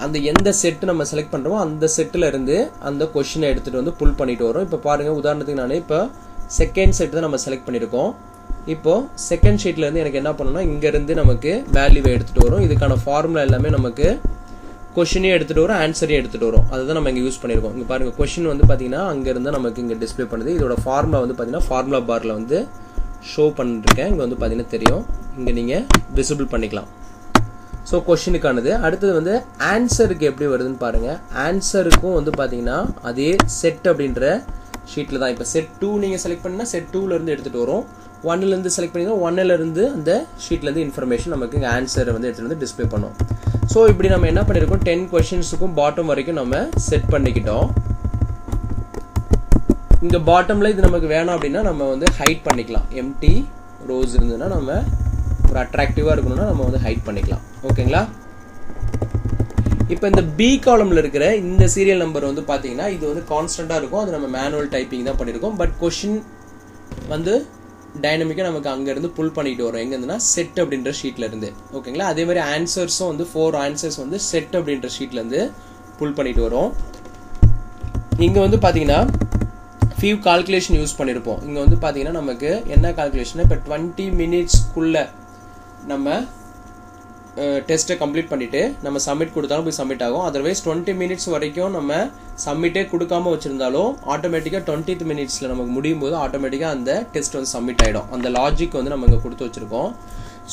அந்த எந்த செட்டு நம்ம செலக்ட் பண்ணுறோமோ அந்த செட்டில் இருந்து அந்த கொஷினை எடுத்துகிட்டு வந்து புல் பண்ணிட்டு வரோம். இப்போ பாருங்கள், உதாரணத்துக்கு நான் இப்போ செகண்ட் செட் தான் நம்ம செலக்ட் பண்ணியிருக்கோம். இப்போது செகண்ட் ஷீட்லேருந்து எனக்கு என்ன பண்ணணும்னா இங்கேருந்து நமக்கு வேல்யூவை எடுத்துகிட்டு வரும். இதுக்கான ஃபார்முலா எல்லாமே நமக்கு கொஷினையும் எடுத்துகிட்டு வரும், ஆன்சரையும் எடுத்துகிட்டு வரும். அதை தான் நம்ம இங்கே யூஸ் பண்ணியிருக்கோம். இங்கே பாருங்கள், கொஷின் வந்து பார்த்தீங்கன்னா அங்கேருந்து நமக்கு இங்கே டிஸ்பிளே பண்ணுது. இதோட ஃபார்முலா வந்து பார்த்தீங்கன்னா ஃபார்முலா பாரில் வந்து ஷோ பண்ணிருக்கேன். இங்கே வந்து பார்த்தீங்கன்னா தெரியும், இங்கே நீங்கள் விசிபிள் பண்ணிக்கலாம். ஸோ கொஷினுக்கானது. அடுத்தது வந்து ஆன்சருக்கு எப்படி வருதுன்னு பாருங்கள். ஆன்சருக்கும் வந்து பார்த்தீங்கன்னா அதே செட் அப்படின்ற ஷீட்டில் தான். இப்போ செட் 2 நீங்கள் செலக்ட் பண்ணினா செட் 2லேருந்து எடுத்துகிட்டு வரும். 1லேருந்து செலக்ட் பண்ணிங்கன்னா 1லேருந்து அந்த ஷீட்லேருந்து இன்ஃபர்மேஷன் நமக்கு இங்கே ஆன்சரை வந்து எடுத்துகிட்டு வந்து டிஸ்பிளே பண்ணோம். ஸோ இப்படி நம்ம என்ன பண்ணியிருக்கோம், 10 கொஷின்ஸுக்கும் பாட்டம் வரைக்கும் நம்ம செட் பண்ணிக்கிட்டோம். இங்கே பாட்டமில் இது நமக்கு வேணும் அப்படின்னா நம்ம வந்து ஹைட் பண்ணிக்கலாம். எம்டி ரோஸ் இருந்ததுன்னா நம்ம ஒரு அட்ராக்டிவாக இருக்கணும்னா நம்ம வந்து ஹைட் பண்ணிக்கலாம். ஓகேங்களா? இப்போ இந்த பி காலமில் இருக்கிற இந்த சீரியல் நம்பர் வந்து பார்த்தீங்கன்னா இது வந்து கான்ஸ்டண்ட்டாக இருக்கும். அது நம்ம மேனுவல் டைப்பிங் தான் பண்ணியிருக்கோம். பட் கொஷின் வந்து டைனமிக்காக நமக்கு அங்கேருந்து புல் பண்ணிட்டு வரும். எங்கேருந்துன்னா செட் அப்படின்ற ஷீட்லேருந்து. ஓகேங்களா? அதே மாதிரி ஆன்சர்ஸும் வந்து 4 ஆன்சர்ஸ் வந்து செட் அப்படின்ற ஷீட்லேருந்து புல் பண்ணிட்டு வரும். இங்கே வந்து பார்த்தீங்கன்னா ஃபியூ கால்குலேஷன் யூஸ் பண்ணியிருப்போம். இங்கே வந்து பார்த்தீங்கன்னா நமக்கு என்ன கால்குலேஷன், இப்போ 20 மினிட்ஸ்க்குள்ளே நம்ம டெஸ்ட்டை கம்ப்ளீட் பண்ணிவிட்டு நம்ம சப்மிட் கொடுத்தாலும் போய் சப்மிட் ஆகும். அதர்வைஸ் 20 மினிட்ஸ் வரைக்கும் நம்ம சப்மிட்டே கொடுக்காம வச்சுருந்தாலும் ஆட்டோமேட்டிக்காக 20th மினிட்ஸில் நமக்கு முடியும் போது ஆட்டோமேட்டிக்காக அந்த டெஸ்ட் வந்து சப்மிட் ஆகிடும். அந்த லாஜிக் வந்து நம்ம இங்கே கொடுத்து வச்சுருக்கோம்.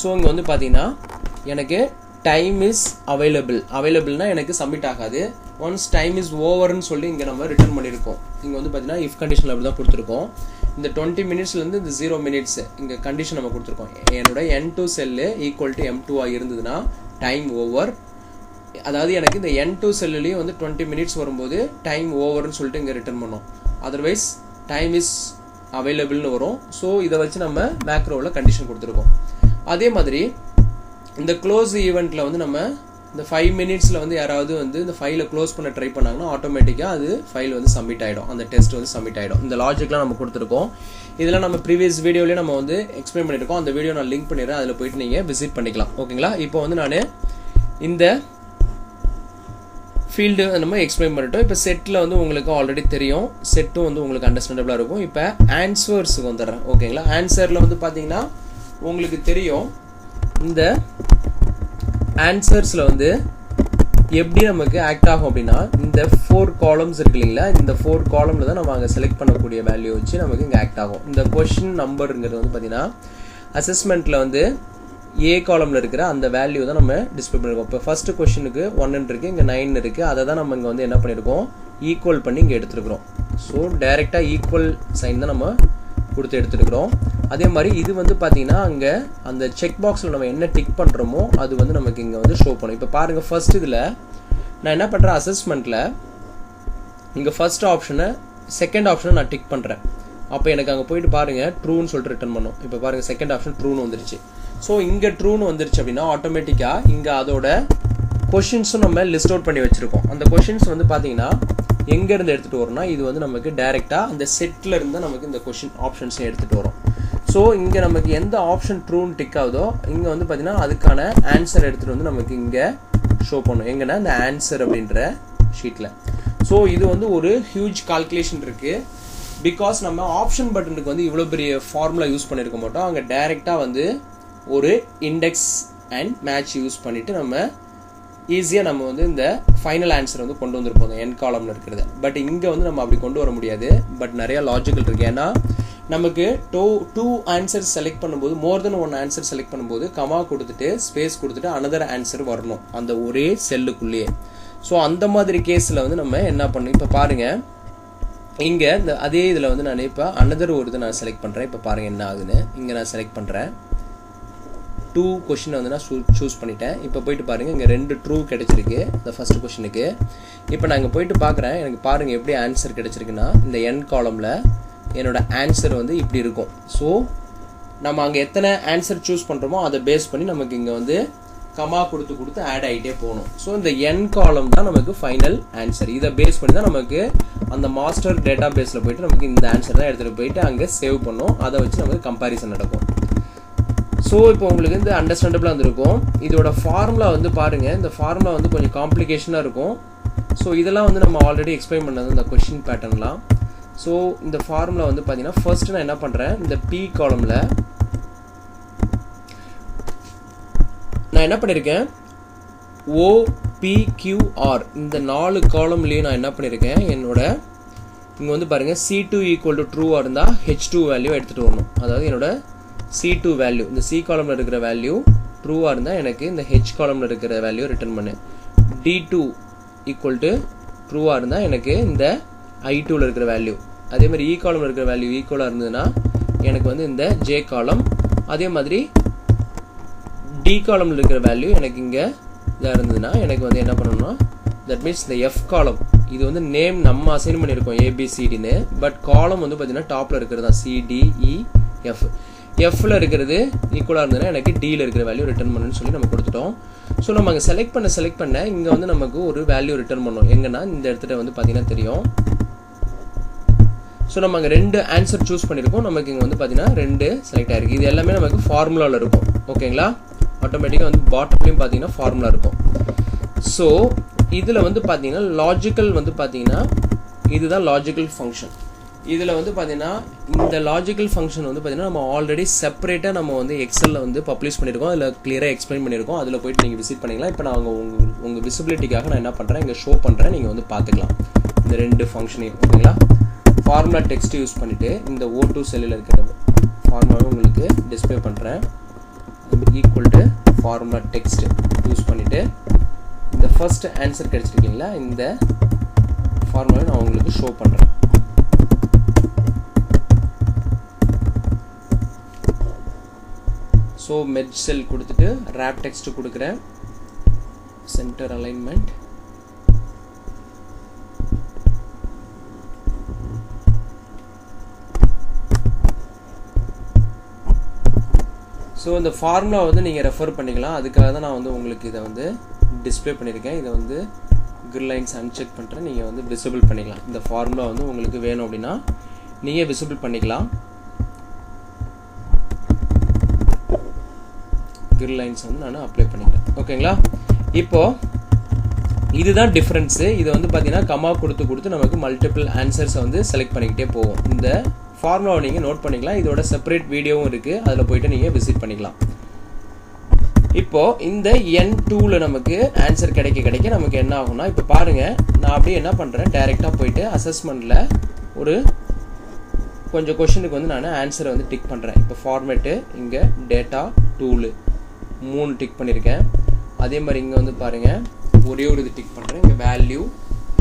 ஸோ இங்கே வந்து பார்த்தீங்கன்னா எனக்கு டைம் இஸ் அவைலபிள்னா எனக்கு சப்மிட் ஆகாது. ஒன்ஸ் டைம் இஸ் ஓவர்னு சொல்லி இங்கே நம்ம ரிட்டர்ன் பண்ணியிருக்கோம். இங்கே வந்து பார்த்தீங்கன்னா இஃப் கண்டிஷனில் அப்படி தான் கொடுத்துருக்கோம். இந்த 20 மினிட்ஸ்லேருந்து இந்த 0 மினிட்ஸ் இங்கே கண்டிஷன் நம்ம கொடுத்துருக்கோம். என்னோட N2 cell equal to M2 இருந்ததுன்னா டைம் ஓவர். அதாவது எனக்கு இந்த N2 செல்லுலேயும் வந்து 20 மினிட்ஸ் வரும்போது டைம் ஓவர்னு சொல்லிட்டு இங்கே ரிட்டர்ன் பண்ணோம். அதர்வைஸ் டைம் இஸ் அவைலபிள்னு வரும். ஸோ இதை வச்சு நம்ம மேக்ரோவில் கண்டிஷன் கொடுத்துருக்கோம். அதே மாதிரி இந்த க்ளோஸ் ஈவெண்ட்டில் வந்து நம்ம இந்த 5 மினிட்ஸில் வந்து யாராவது வந்து இந்த ஃபைலை க்ளோஸ் பண்ண ட்ரை பண்ணாங்கன்னா ஆட்டோமேட்டிக்காக அது ஃபைல் வந்து சப்மிட் ஆகிடும். அந்த டெஸ்ட் வந்து சப்மிட் ஆகிடும். இந்த லாஜிக்லாம் நம்ம கொடுத்துருக்கோம். இதெல்லாம் நம்ம ப்ரீவியஸ் வீடியோலேயே நம்ம வந்து எக்ஸ்பிளைன் பண்ணியிருக்கோம். அந்த வீடியோ நான் லிங்க் பண்ணிடுறேன், அதில் போயிட்டு நீங்கள் விசிட் பண்ணிக்கலாம். ஓகேங்களா? இப்போ வந்து நான் இந்த ஃபீல்டு நம்ம எக்ஸ்பிளைன் பண்ணிட்டோம். இப்போ செட்டில் வந்து உங்களுக்கு ஆல்ரெடி தெரியும், செட்டும் வந்து உங்களுக்கு அண்டர்ஸ்டாண்டபிளாக இருக்கும். இப்போ ஆன்சர்ஸுக்கு வந்துடுறேன். ஓகேங்களா? ஆன்சரில் வந்து பார்த்தீங்கன்னா உங்களுக்கு தெரியும், இந்த ஆன்சர்ஸில் வந்து எப்படி நமக்கு ஆக்ட் ஆகும் அப்படின்னா இந்த 4 காலம்ஸ் இருக்கு இல்லைங்களா, இந்த 4 காலமில் தான் நம்ம அங்கே செலக்ட் பண்ணக்கூடிய வேல்யூ வச்சு நமக்கு இங்கே ஆக்ட் ஆகும். இந்த கொஷின் நம்பருங்கிறது வந்து பார்த்தீங்கன்னா அசஸ்மெண்ட்டில் வந்து ஏ காலமில் இருக்கிற அந்த வேல்யூ தான் நம்ம டிஸ்பிளே பண்ணியிருக்கோம். இப்போ ஃபர்ஸ்ட் கொஷினுக்கு 1 இருக்குது, இங்கே 9 இருக்குது. அதை தான் நம்ம இங்கே வந்து என்ன பண்ணியிருக்கோம், ஈக்குவல் பண்ணி இங்கே எடுத்துருக்கிறோம். ஸோ டைரெக்டாக ஈக்குவல் சைன் தான் நம்ம கொடுத்து எடுத்துருக்கிறோம். அதே மாதிரி இது வந்து பார்த்தீங்கன்னா அங்கே அந்த செக் பாக்ஸில் நம்ம என்ன டிக் பண்ணுறோமோ அது வந்து நமக்கு இங்கே வந்து ஷோ பண்ணும். இப்போ பாருங்கள், ஃபர்ஸ்ட் இதில் நான் என்ன பண்ணுறேன், அசஸ்மெண்ட்டில் இங்கே ஃபர்ஸ்ட் ஆப்ஷனை செகண்ட் ஆப்ஷனை நான் டிக் பண்ணுறேன். அப்போ எனக்கு அங்கே போயிட்டு பாருங்கள் ட்ரூன்னு சொல்லிட்டு ரிட்டர்ன் பண்ணும். இப்போ பாருங்கள் செகண்ட் ஆப்ஷன் ட்ரூன்னு வந்துருச்சு. ஸோ இங்கே ட்ரூன்னு வந்துருச்சு அப்படின்னா ஆட்டோமேட்டிக்காக இங்கே அதோட கொஷின்ஸும் நம்ம லிஸ்ட் அவுட் பண்ணி வச்சுருக்கோம். அந்த கொஷின்ஸ் வந்து பார்த்தீங்கன்னா எங்கேருந்து எடுத்துகிட்டு வரோம்னா இது வந்து நமக்கு டைரெக்டாக அந்த செட்டில் இருந்து நமக்கு இந்த கொஷின் ஆப்ஷன்ஸையும் எடுத்துகிட்டு வரும். ஸோ இங்கே நமக்கு எந்த ஆப்ஷன் ட்ரூன்னு டிக் ஆகுதோ இங்கே வந்து பார்த்தீங்கன்னா அதுக்கான ஆன்சர் எடுத்துகிட்டு வந்து நமக்கு இங்கே ஷோ பண்ணும் எங்கன்னா இந்த ஆன்சர் அப்படின்ற ஷீட்டில். ஸோ இது வந்து ஒரு ஹியூஜ் கால்குலேஷன் இருக்குது. பிகாஸ் நம்ம ஆப்ஷன் பட்டனுக்கு வந்து இவ்வளோ பெரிய ஃபார்முலா யூஸ் பண்ணியிருக்க மாட்டோம். அங்கே டைரெக்டாக வந்து ஒரு இண்டெக்ஸ் அண்ட் மேட்ச் யூஸ் பண்ணிவிட்டு நம்ம ஈஸியாக நம்ம வந்து இந்த ஃபைனல் ஆன்சர் வந்து கொண்டு வந்திருப்போம் இந்த என் காலம்ல இருக்கிறது. பட் இங்கே வந்து நம்ம அப்படி கொண்டு வர முடியாது. பட் நிறையா லாஜிக்கல் இருக்குது. ஏன்னா நமக்கு டூ ஆன்சர் செலக்ட் பண்ணும்போது மோர் தென் ஒன் ஆன்சர் செலக்ட் பண்ணும்போது கமா கொடுத்துட்டு ஸ்பேஸ் கொடுத்துட்டு அனதர் ஆன்சர் வரணும் அந்த ஒரே செல்லுக்குள்ளேயே. ஸோ அந்த மாதிரி கேஸில் வந்து நம்ம என்ன பண்ணணும், இப்போ பாருங்கள் இங்கே இந்த அதே இதில் வந்து நான் இப்போ அனதர் ஒரு இதை நான் செலக்ட் பண்ணுறேன். இப்போ பாருங்கள் என்ன ஆகுதுன்னு. இங்கே நான் செலக்ட் பண்ணுறேன், 2 கொஷினை வந்து நான் சூஸ் பண்ணிட்டேன். இப்போ போயிட்டு பாருங்கள் இங்கே 2 ட்ரூ கிடைச்சிருக்கு இந்த ஃபர்ஸ்ட் கொஷினுக்கு. இப்போ நான் இங்கே போயிட்டு பார்க்குறேன், எனக்கு பாருங்கள் எப்படி ஆன்சர் கிடைச்சிருக்குன்னா இந்த என் காலமில் என்னோட ஆன்சர் வந்து இப்படி இருக்கும். ஸோ நம்ம அங்கே எத்தனை ஆன்சர் சூஸ் பண்ணுறோமோ அதை பேஸ் பண்ணி நமக்கு இங்கே வந்து கமா கொடுத்து ஆட் ஆகிட்டே போகணும். ஸோ இந்த என் காலம் தான் நமக்கு ஃபைனல் ஆன்சர். இதை பேஸ் பண்ணி தான் நமக்கு அந்த மாஸ்டர் டேட்டா பேஸில் போயிட்டு நமக்கு இந்த ஆன்சர் தான் எடுத்துகிட்டு போயிட்டு அங்கே சேவ் பண்ணோம். அதை வச்சு நமக்கு கம்பேரிசன் நடக்கும். ஸோ இப்போ உங்களுக்கு இந்த அண்டர்ஸ்டாண்டபிளாக வந்துருக்கும். இதோட ஃபார்முலா வந்து பாருங்கள், இந்த ஃபார்முலா வந்து கொஞ்சம் காம்ப்ளிகேஷனாக இருக்கும். ஸோ இதெல்லாம் வந்து நம்ம ஆல்ரெடி எக்ஸ்பிளைன் பண்ணது இந்த கொஷின் பேட்டர்ன்லாம். ஸோ இந்த ஃபார்முலா வந்து பார்த்தீங்கன்னா ஃபர்ஸ்ட் நான் என்ன பண்ணுறேன், இந்த பி காலமில் நான் என்ன பண்ணியிருக்கேன், OPQR இந்த 4 காலம்லேயும் நான் என்ன பண்ணியிருக்கேன், என்னோட இங்கே வந்து பாருங்கள் C2 ஈக்குவல் டு ட்ரூவாக இருந்தால் H2 வேல்யூ எடுத்துகிட்டு வரணும். அதாவது என்னோட C2 வேல்யூ இந்த C காலமில் இருக்கிற வேல்யூ ட்ரூவாக இருந்தால் எனக்கு இந்த H காலமில் இருக்கிற வேல்யூ ரிட்டர்ன் பண்ணு. D2 ஈக்குவல் டு ட்ரூவாக இருந்தால் எனக்கு இந்த I2ல இருக்கிற வேல்யூ, அதே மாதிரி E காலமில் இருக்கிற வேல்யூ ஈக்குவலாக இருந்ததுன்னா எனக்கு வந்து இந்த J காலம், அதே மாதிரி D காலமில் இருக்கிற வேல்யூ எனக்கு இங்கே இதாக இருந்ததுன்னா எனக்கு வந்து என்ன பண்ணணும்னா தட் மீன்ஸ் இந்த F காலம் இது வந்து நேம் நம்ம அசைன் பண்ணியிருக்கோம் ABCDன்னு. பட் காலம் வந்து பார்த்தீங்கன்னா டாப்பில் இருக்கிறது தான் CDEF. Fல இருக்கிறது ஈக்குவலாக இருந்ததுன்னா எனக்கு Dல இருக்கிற வேல்யூ ரிட்டர்ன் பண்ணுன்னு சொல்லி நம்ம கொடுத்துட்டோம். ஸோ நம்ம அங்கே செலக்ட் பண்ண இங்கே வந்து நமக்கு ஒரு வேல்யூ ரிட்டர்ன் பண்ணோம். எங்கன்னா இந்த இடத்துல வந்து பார்த்தீங்கன்னா தெரியும். ஸோ நம்ம அங்கே 2 ஆன்சர் சூஸ் பண்ணியிருக்கோம். நமக்கு இங்கே வந்து பார்த்தீங்கன்னா 2 செலக்ட் ஆகிருக்கு. இது எல்லாமே நமக்கு ஃபார்முலாவில் இருக்கும். ஓகேங்களா, ஆட்டோமேட்டிக்காக வந்து பாட்டம்லேயும் பார்த்தீங்கன்னா ஃபார்முலா இருக்கும். ஸோ இதில் வந்து பார்த்தீங்கன்னா லாஜிக்கல் வந்து பார்த்தீங்கன்னா இதுதான் லாஜிக்கல் ஃபங்க்ஷன். இதில் வந்து பார்த்தீங்கன்னா இந்த லாஜிக்கல் ஃபங்க்ஷன் வந்து பார்த்தீங்கன்னா நம்ம ஆல்ரெடி செப்பரேட்டாக நம்ம வந்து எக்ஸலில் வந்து பப்ளிஷ் பண்ணியிருக்கோம். அதில் கிளியராக எக்ஸ்பிளைன் பண்ணியிருக்கோம். அதில் போய்ட்டு நீங்கள் விசிட் பண்ணிக்கலாம். இப்போ நான் உங்கள் விசிபிலிட்டிக்காக நான் என்ன பண்ணுறேன், இங்கே ஷோ பண்ணுறேன். நீங்கள் வந்து பார்த்துக்கலாம் இந்த 2 ஃபங்க்ஷனையும். ஓகேங்களா, ஃபார்முலா டெக்ஸ்ட் யூஸ் பண்ணிவிட்டு இந்த O2 செல்லில் இருக்கிற ஃபார்முலாவை உங்களுக்கு டிஸ்பிளே பண்ணுறேன். Equal to formula text use பண்ணிவிட்டு இந்த ஃபர்ஸ்ட் ஆன்சர் கிடைச்சிருக்கீங்களா, இந்த ஃபார்முலாவை நான் உங்களுக்கு ஷோ பண்ணுறேன். ஸோ மெர்ஜ் செல் கொடுத்துட்டு ரேப் டெக்ஸ்ட் கொடுக்குறேன், சென்டர் அலைன்மெண்ட். ஸோ இந்த ஃபார்முலா வந்து நீங்கள் ரெஃபர் பண்ணிக்கலாம். அதுக்காக தான் நான் வந்து உங்களுக்கு இதை வந்து டிஸ்பிளே பண்ணியிருக்கேன். இதை வந்து கிரில் லைன்ஸ் அன்செக் பண்ணுறேன். நீங்கள் வந்து விசிபிள் பண்ணிக்கலாம். இந்த ஃபார்முலா வந்து உங்களுக்கு வேணும் அப்படின்னா நீங்கள் விசிபிள் பண்ணிக்கலாம். கிரில் லைன்ஸ் வந்து நான் அப்ளை பண்ணிக்கிறேன். ஓகேங்களா, இப்போது இதுதான் டிஃப்ரென்ஸு. இது வந்து பார்த்தீங்கன்னா கமா கொடுத்து நமக்கு மல்டிபிள் ஆன்சர்ஸை வந்து செலக்ட் பண்ணிக்கிட்டே போவோம். இந்த ஃபார்முலாவை நீங்கள் நோட் பண்ணிக்கலாம். இதோட செப்பரேட் வீடியோவும் இருக்குது, அதில் போய்ட்டு நீங்கள் விசிட் பண்ணிக்கலாம். இப்போது இந்த N2ல நமக்கு ஆன்சர் கிடைக்க நமக்கு என்ன ஆகும்னா, இப்போ பாருங்கள் நான் அப்படியே என்ன பண்ணுறேன், டைரெக்டாக போயிட்டு அசஸ்மெண்ட்டில் ஒரு கொஞ்சம் கொஷனுக்கு வந்து நான் ஆன்சரை வந்து டிக் பண்ணுறேன். இப்போ ஃபார்மேட்டு இங்கே டேட்டா டூலு 3 டிக் பண்ணியிருக்கேன். அதே மாதிரி இங்கே வந்து பாருங்கள் ஒரே ஒரு இது டிக் பண்ணுறேன். இங்கே வேல்யூ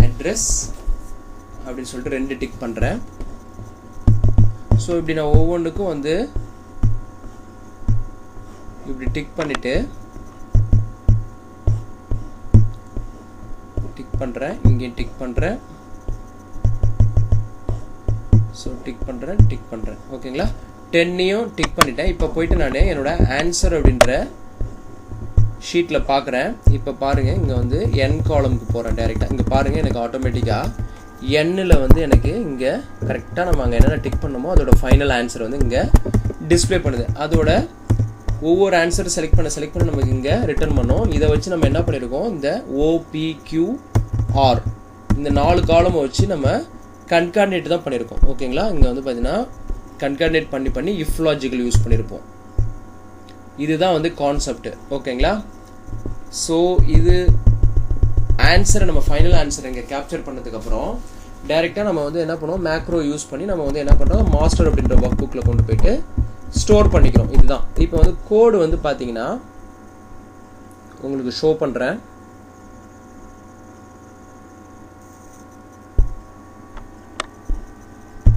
அட்ரஸ் அப்படின்னு சொல்லிட்டு 2 டிக் பண்ணுறேன். ஸோ இப்படி நான் ஒவ்வொன்றுக்கும் வந்து இப்படி டிக் பண்ணிவிட்டு டிக் பண்ணுறேன், இங்கேயும் டிக் பண்ணுறேன். ஸோ டிக் பண்ணுறேன். ஓகேங்களா, 10ஐயும் டிக் பண்ணிட்டேன். இப்போ போயிட்டு நான் என்னோட ஆன்சர் அப்படின்ற ஷீட்டில் பார்க்குறேன். இப்போ பாருங்கள் இங்கே வந்து என் காலமுக்கு போகிறேன் டைரெக்டாக. இங்கே பாருங்கள் எனக்கு ஆட்டோமேட்டிக்காக எண்ணில் வந்து எனக்கு இங்கே கரெக்டாக நம்ம அங்கே என்னென்ன டிக் பண்ணமோ அதோட ஃபைனல் ஆன்சர் வந்து இங்கே டிஸ்பிளே பண்ணுது. அதோட ஒவ்வொரு ஆன்சர் செலக்ட் பண்ண நமக்கு இங்கே ரிட்டர்ன் பண்ணோம். இதை வச்சு நம்ம என்ன பண்ணியிருக்கோம், இந்த OPQR இந்த 4 காலமை வச்சு நம்ம கன்கார்டினேட் தான் பண்ணியிருக்கோம். ஓகேங்களா, இங்கே வந்து பார்த்தீங்கன்னா கன்கார்டினேட் பண்ணி இஃப் லாஜிக்கல் யூஸ் பண்ணியிருப்போம். இதுதான் வந்து கான்செப்ட். ஓகேங்களா, ஸோ இது ஆன்சரை நம்ம ஃபைனல் ஆன்சர் இங்கே கேப்சர் பண்ணதுக்கப்புறம் டைரெக்டாக நம்ம வந்து என்ன பண்ணுவோம், மேக்ரோ யூஸ் பண்ணி நம்ம வந்து என்ன பண்ணுறோம், மாஸ்டர் அப்படின்ற ஒர்க் புக்கில் கொண்டு போயிட்டு ஸ்டோர் பண்ணிக்கிறோம். இதுதான் இப்போ வந்து கோடு வந்து பார்த்தீங்கன்னா உங்களுக்கு ஷோ பண்ணுறேன்.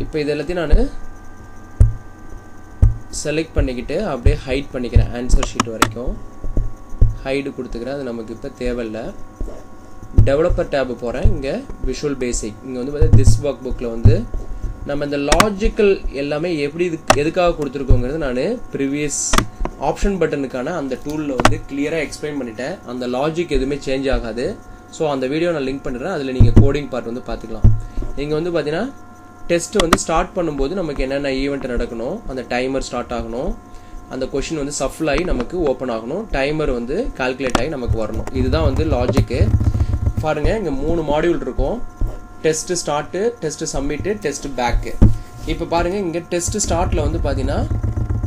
இப்போ இது எல்லாத்தையும் நான் செலக்ட் பண்ணிக்கிட்டு அப்படியே ஹைட் பண்ணிக்கிறேன். ஆன்சர் ஷீட் வரைக்கும் ஹைடு கொடுத்துக்கிறேன். அது நமக்கு இப்போ தேவையில்லை. டெவலப்பர் டேபு போகிறேன். இங்கே விஷுவல் பேசிக், இங்கே வந்து பார்த்தீங்கன்னா திஸ் ஒர்க் புக்கில் வந்து நம்ம இந்த லாஜிக்கல் எல்லாமே எப்படி எதுக்காக கொடுத்துருக்கோங்கிறது நான் ப்ரீவியஸ் ஆப்ஷன் பட்டனுக்கான அந்த டூலில் வந்து கிளியராக எக்ஸ்பிளைன் பண்ணிட்டேன். அந்த லாஜிக் எதுவுமே சேஞ்ச் ஆகாது. ஸோ அந்த வீடியோ நான் லிங்க் பண்ணுறேன். அதில் நீங்கள் கோடிங் பார்ட் வந்து பார்த்துக்கலாம். நீங்கள் வந்து பார்த்தீங்கன்னா டெஸ்ட் வந்து ஸ்டார்ட் பண்ணும்போது நமக்கு என்னென்ன ஈவெண்ட் நடக்கணும், அந்த டைமர் ஸ்டார்ட் ஆகணும், அந்த கொஷின் வந்து சஃபில் ஆகி நமக்கு ஓப்பன் ஆகணும், டைமர் வந்து கால்குலேட் ஆகி நமக்கு வரணும். இதுதான் வந்து லாஜிக்கு. பாருங்கள், இங்கே 3 மாடியூல் இருக்கும். Test start, test submit, test back. இப்போ பாருங்கள், இங்கே டெஸ்ட் ஸ்டார்ட்டில் வந்து பார்த்தீங்கன்னா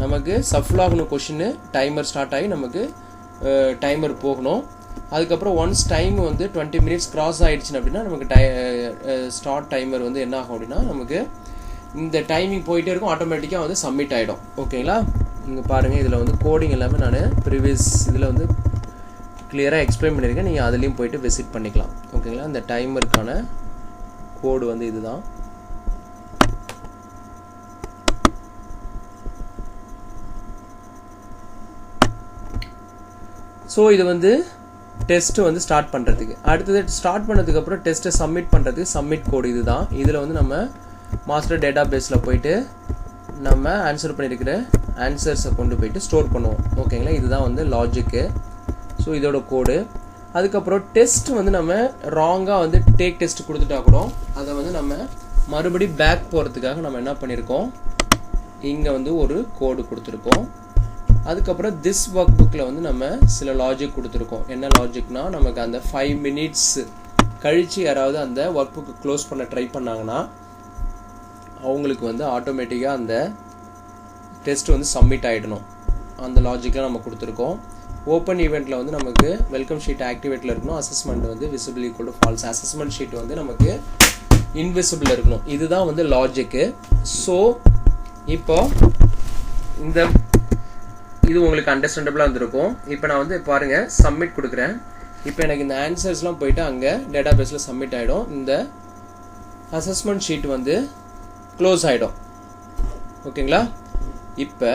நமக்கு சஃபில் ஆகணும் கொஷின், டைமர் ஸ்டார்ட் ஆகி நமக்கு டைமர் போகணும். அதுக்கப்புறம் ஒன்ஸ் டைம் வந்து 20 மினிட்ஸ் கிராஸ் ஆகிடுச்சு அப்படின்னா நமக்கு ஸ்டார்ட் டைமர் வந்து என்ன ஆகும் அப்படின்னா நமக்கு இந்த டைமிங் போயிட்டே இருக்கும், ஆட்டோமேட்டிக்காக வந்து சப்மிட் ஆகிடும். ஓகேங்களா, இங்கே பாருங்கள், இதில் வந்து கோடிங் எல்லாமே நான் ப்ரீவியஸ் இதில் வந்து கிளியராக எக்ஸ்பிளைன் பண்ணியிருக்கேன். நீங்கள் அதுலேயும் போயிட்டு விசிட் பண்ணிக்கலாம். ஓகேங்களா, இந்த டைமருக்கான கோடு வந்து இதுதான். ஸோ இது வந்து டெஸ்ட்டு வந்து ஸ்டார்ட் பண்ணுறதுக்கு. அடுத்தது ஸ்டார்ட் பண்ணதுக்கப்புறம் டெஸ்ட்டை சப்மிட் பண்ணுறதுக்கு சப்மிட் கோடு இதுதான். இதில் வந்து நம்ம மாஸ்டர் டேட்டா பேஸில் போயிட்டு நம்ம ஆன்சர் பண்ணியிருக்கிற ஆன்சர்ஸை கொண்டு போயிட்டு ஸ்டோர் பண்ணுவோம். ஓகேங்களா, இதுதான் வந்து லாஜிக்கு. ஸோ இதோட கோடு. அதுக்கப்புறம் டெஸ்ட் வந்து நம்ம ராங்காக வந்து டேக் டெஸ்ட் கொடுத்துட்டா கூட அதை வந்து நம்ம மறுபடி பேக் போகிறதுக்காக நம்ம என்ன பண்ணியிருக்கோம், இங்கே வந்து ஒரு கோடு கொடுத்துருக்கோம். அதுக்கப்புறம் திஸ் ஒர்க் புக்கில் வந்து நம்ம சில லாஜிக் கொடுத்துருக்கோம். என்ன லாஜிக்னா, நமக்கு அந்த 5 மினிட்ஸ் கழித்து யாராவது அந்த ஒர்க் புக்கு க்ளோஸ் பண்ண ட்ரை பண்ணாங்கன்னா அவங்களுக்கு வந்து ஆட்டோமேட்டிக்காக அந்த டெஸ்ட் வந்து சப்மிட் ஆகிடணும். அந்த லாஜிக்கில் நம்ம கொடுத்துருக்கோம். ஓப்பன் ஈவெண்ட்டில் வந்து நமக்கு வெல்கம் ஷீட் ஆக்டிவேட்டில் இருக்கணும். அசஸ்மெண்ட் வந்து visible equal to false. Assessment sheet வந்து நமக்கு இன்விசிபிள் இருக்கணும். இதுதான் வந்து லாஜிக்கு. ஸோ இப்போ இந்த இது உங்களுக்கு அண்டர்ஸ்டாண்டபிளாக இருந்திருக்கும். இப்போ நான் வந்து பாருங்கள் சப்மிட் கொடுக்குறேன். இப்போ எனக்கு இந்த ஆன்சர்ஸ்லாம் போயிட்டு அங்கே டேட்டா பேஸில் சப்மிட் ஆகிடும். இந்த அசஸ்மெண்ட் ஷீட் வந்து க்ளோஸ் ஆகிடும். ஓகேங்களா, இப்போ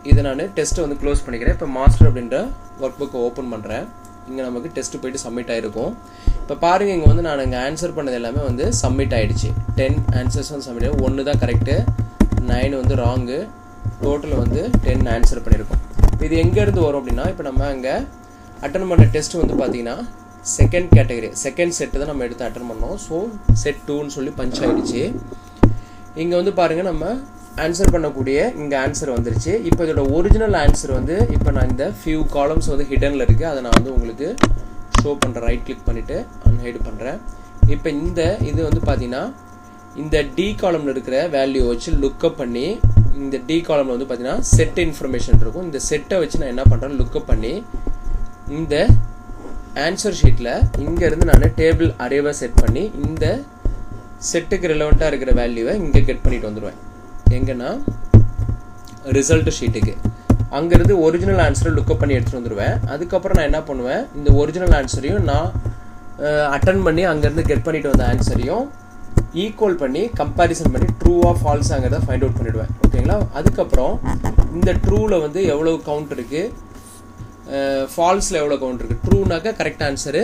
இதை நான் டெஸ்ட்டை வந்து க்ளோஸ் பண்ணிக்கிறேன். இப்போ மாஸ்டர் அப்படின்ற ஒர்க் புக்கை ஓப்பன் பண்ணுறேன். இங்கே நமக்கு டெஸ்ட்டு போயிட்டு சப்மிட் ஆகிருக்கும். இப்போ பாருங்கள், இங்கே வந்து நான் இங்கே ஆன்சர் பண்ணது எல்லாமே வந்து சப்மிட் ஆகிடுச்சு. 10 ஆன்சர்ஸ் வந்து சப்மிட் ஆகிடும். 1 தான் கரெக்டு, 9 வந்து ராங்கு. டோட்டல் வந்து 10 ஆன்சர் பண்ணியிருக்கோம். இது எங்கேருந்து வரும் அப்படின்னா, இப்போ நம்ம அங்கே அட்டன் பண்ண டெஸ்ட் வந்து பார்த்தீங்கன்னா செகண்ட் கேட்டகரி, செகண்ட் செட்டு தான் நம்ம எடுத்து அட்டன் பண்ணோம். ஸோ செட் 2ன்னு சொல்லி பஞ்ச் ஆகிடுச்சு. இங்கே வந்து பாருங்கள், நம்ம ஆன்சர் பண்ணக்கூடிய இங்கே ஆன்சர் வந்துருச்சு. இப்போ இதோட ஒரிஜினல் ஆன்சர் வந்து இப்போ நான் இந்த ஃபியூ காலம்ஸ் வந்து ஹிடனில் இருக்குது. அதை நான் வந்து உங்களுக்கு ஷோ பண்ணுறேன். ரைட் கிளிக் பண்ணிவிட்டு அன்ஹைட் பண்ணுறேன். இப்போ இந்த இது வந்து பார்த்தீங்கன்னா இந்த டி காலமில் இருக்கிற வேல்யூ வச்சு லுக்கப் பண்ணி, இந்த டி காலமில் வந்து பார்த்தீங்கன்னா செட் இன்ஃபர்மேஷன் இருக்கும். இந்த செட்டை வச்சு நான் என்ன பண்ணுறேன், லுக்கப் பண்ணி இந்த ஆன்சர் ஷீட்டில் இங்கேருந்து நான் டேபிள் அரேவை செட் பண்ணி இந்த செட்டுக்கு ரிலவெண்ட்டாக இருக்கிற வேல்யூவை இங்கே கெட் பண்ணிட்டு வந்துடுவேன். எங்கன்னா ரிசல்ட் ஷீட்டுக்கு அங்கேருந்து ஒரிஜினல் ஆன்சரை லுக்கப் பண்ணி எடுத்துகிட்டு வந்துடுவேன். அதுக்கப்புறம் நான் என்ன பண்ணுவேன், இந்த ஒரிஜினல் ஆன்சரையும் நான் அட்டன் பண்ணி அங்கேருந்து கெட் பண்ணிட்டு வந்த ஆன்சரையும் ஈக்குவல் பண்ணி கம்பேரிசன் பண்ணி ட்ரூவாக ஃபால்ஸாங்கிறத ஃபைண்ட் அவுட் பண்ணிவிடுவேன். ஓகேங்களா, அதுக்கப்புறம் இந்த ட்ரூவில் வந்து எவ்வளோ கவுண்ட் இருக்குது, ஃபால்ஸில் எவ்வளோ கவுண்ட் இருக்குது. ட்ரூனாக்கா கரெக்ட் ஆன்சரு,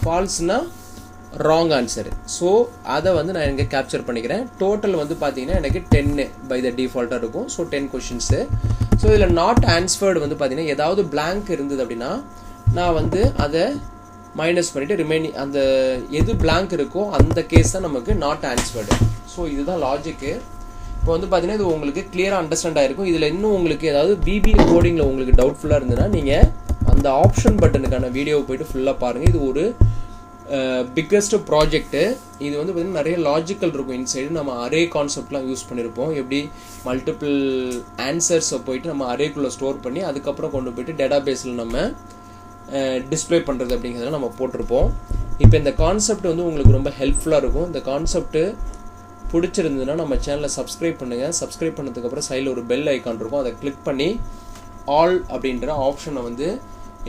ஃபால்ஸ்னால் ராங் ஆன்சரு. ஸோ அதை வந்து நான் இங்கே கேப்சர் பண்ணிக்கிறேன். டோட்டல் வந்து பார்த்தீங்கன்னா எனக்கு 10 பை த டிஃபால்ட்டாக இருக்கும். So 10 questions. ஸோ இதில் நாட் ஆன்ஸ்வர்டு வந்து பார்த்தீங்கன்னா ஏதாவது பிளாங்க் இருந்தது அப்படின்னா நான் வந்து அதை மைனஸ் பண்ணிவிட்டு ரிமைனிங் அந்த எது பிளாங்க் இருக்கோ அந்த கேஸ் தான் நமக்கு நாட் ஆன்ஸ்வர்டு. ஸோ இதுதான் லாஜிக்கு. இப்போ வந்து பார்த்தீங்கன்னா இது உங்களுக்கு கிளியராக அண்டர்ஸ்டாண்ட் ஆயிருக்கும். இதில் இன்னும் உங்களுக்கு ஏதாவது பிபிஏ கோடிங்கில் உங்களுக்கு டவுட்ஃபுல்லாக இருந்ததுன்னா நீங்கள் அந்த ஆப்ஷன் பட்டனுக்கான வீடியோவை போய்ட்டு ஃபுல்லாக பாருங்கள். இது ஒரு பிக்கஸ்ட் ப்ராஜெக்ட்டு. இது வந்து பார்த்திங்கன்னா நிறைய லாஜிக்கல் இருக்கும். இன்சைடு நம்ம அரே கான்செப்ட்லாம் யூஸ் பண்ணியிருப்போம். எப்படி மல்டிபிள் ஆன்சர்ஸை போயிட்டு நம்ம அரேக்குள்ளே ஸ்டோர் பண்ணி அதுக்கப்புறம் கொண்டு போயிட்டு டேட்டா பேஸில் நம்ம டிஸ்பிளே பண்ணுறது அப்படிங்கிறத நம்ம போட்டிருப்போம். இப்போ இந்த கான்செப்ட் வந்து உங்களுக்கு ரொம்ப ஹெல்ப்ஃபுல்லாக இருக்கும். இந்த கான்செப்ட்டு பிடிச்சிருந்ததுன்னா நம்ம சேனலை சப்ஸ்கிரைப் பண்ணுங்கள். சப்ஸ்கிரைப் பண்ணதுக்கப்புறம் சைடில் ஒரு பெல் ஐக்கான் இருக்கும். அதை கிளிக் பண்ணி ஆல் அப்படின்ற ஆப்ஷனை வந்து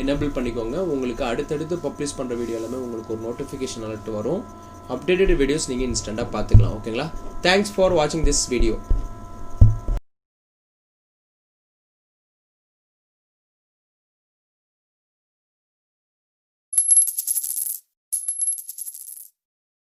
எனேபிள் பண்ணிக்கோங்க. உங்களுக்கு அடுத்தடுத்து பப்ளிஷ் பண்ணுற வீடியோ எல்லாமே உங்களுக்கு ஒரு நோட்டிஃபிகேஷன் அலர்ட் வரும். அப்டேட்டட் வீடியோஸ் நீங்கள் இன்ஸ்டண்ட்டாக பார்த்துக்கலாம். ஓகேங்களா? தேங்க்ஸ் ஃபார் வாட்சிங் திஸ் வீடியோ.